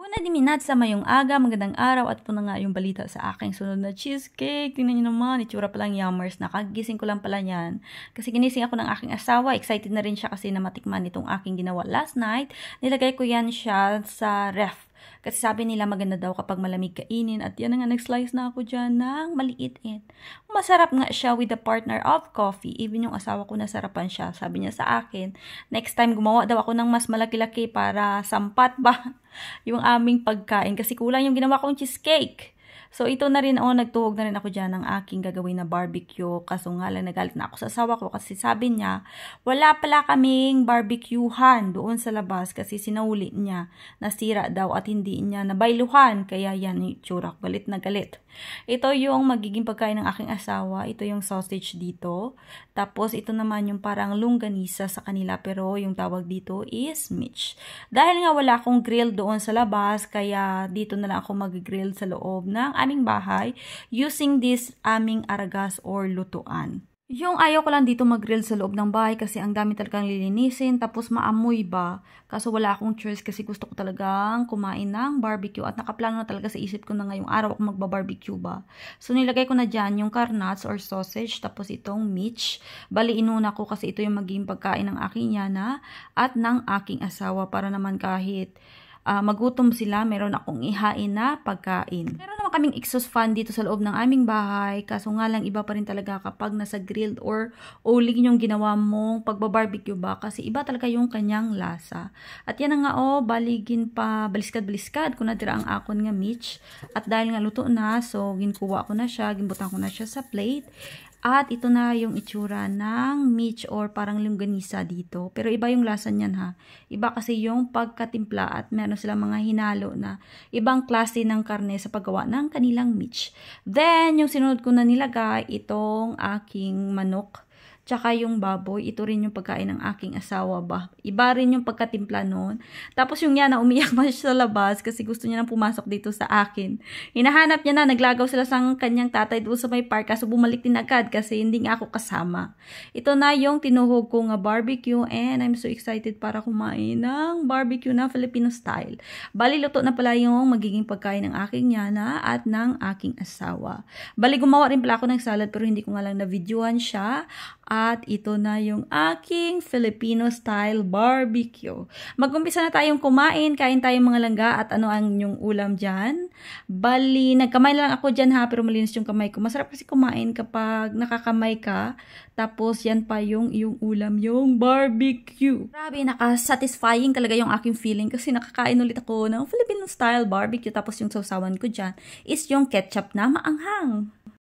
Una di minat sa mayong aga, magandang araw at po na nga yung balita sa aking sunod na cheesecake. Tingnan nyo naman, itsura pa lang yummers. Nakagising ko lang pala yan. Kasi ginising ako ng aking asawa. Excited na rin siya kasi na matikman itong aking ginawa last night. Nilagay ko yan siya sa ref. Kasi sabi nila maganda daw kapag malamig kainin. At yan na nga, nag-slice na ako dyan ng maliit-it. Masarap nga siya with the partner of coffee. Even yung asawa ko nasarapan siya. Sabi niya sa akin, next time gumawa daw ako ng mas malaki-laki para sampat ba yung aming pagkain. Kasi kulang yung ginawa kong cheesecake. So, ito na rin, nagtuhog na rin ako dyan ng aking gagawin na barbecue. Kaso nga lang, nagalit na ako sa asawa ko kasi sabi niya, wala pala kaming barbecuehan doon sa labas kasi sinauli niya. Nasira daw at hindi niya nabailuhan. Kaya yan, itsura, galit na galit. Ito yung magiging pagkain ng aking asawa. Ito yung sausage dito. Tapos, ito naman yung parang longganisa sa kanila. Pero, yung tawag dito is mitch. Dahil nga wala akong grill doon sa labas, kaya dito na lang ako mag-grill sa loob ng aming bahay using this aming aragas or lutuan. Yung ayaw ko lang dito mag-grill sa loob ng bahay kasi ang dami talagang lilinisin tapos maamoy ba. Kaso wala akong choice kasi gusto ko talagang kumain ng barbecue at nakaplano na talaga sa isip ko na ngayong araw ako magba-barbecue ba. So nilagay ko na dyan yung carnuts or sausage tapos itong mitch. Bali inuna ko kasi ito yung magiging pagkain ng aking yana at ng aking asawa para naman kahit magutom sila, meron akong ihain na pagkain. Meron naman kaming exhaust fan dito sa loob ng aming bahay, kaso nga lang iba pa rin talaga kapag nasa grilled or uling yung ginawa mong pagbabarbecue ba, kasi iba talaga yung kanyang lasa. At yan na nga baligin pa, baliskad-baliskad kung nadira ang akon nga mitch. At dahil nga luto na, so ginkuha ko na siya, ginbutan ko na siya sa plate. At ito na yung itsura ng mitch or parang longganisa dito. Pero iba yung lasa niyan ha. Iba kasi yung pagkatimpla at meron silang mga hinalo na ibang klase ng karne sa paggawa ng kanilang mitch. Then, yung sinunod ko na nilagay, itong aking manok. Tsaka yung baboy, ito rin yung pagkain ng aking asawa ba. Iba rin yung pagkatimpla noon. Tapos yung yana, umiyak man siya sa labas kasi gusto niya nang pumasok dito sa akin. Hinahanap niya na, naglagaw sila sa kanyang tatay doon sa may park. Kaso bumalik din agad kasi hindi nga ako kasama. Ito na yung tinuhog ko nga barbecue and I'm so excited para kumain ng barbecue na Filipino style. Bali, luto na pala yung magiging pagkain ng aking yana at ng aking asawa. Bali, gumawa rin pala ako ng salad pero hindi ko nga lang na-videoan siya. At ito na yung aking Filipino style barbecue. Mag-umpisa na tayong kumain. Kain tayong mga langga at ano ang inyong ulam dyan. Bali, nagkamay lang ako dyan ha, pero malinis yung kamay ko. Masarap kasi kumain kapag nakakamay ka. Tapos yan pa yung iyong ulam, yung barbecue. Grabe, naka-satisfying talaga yung aking feeling kasi nakakain ulit ako ng Filipino style barbecue. Tapos yung sausawan ko dyan is yung ketchup na maanghang.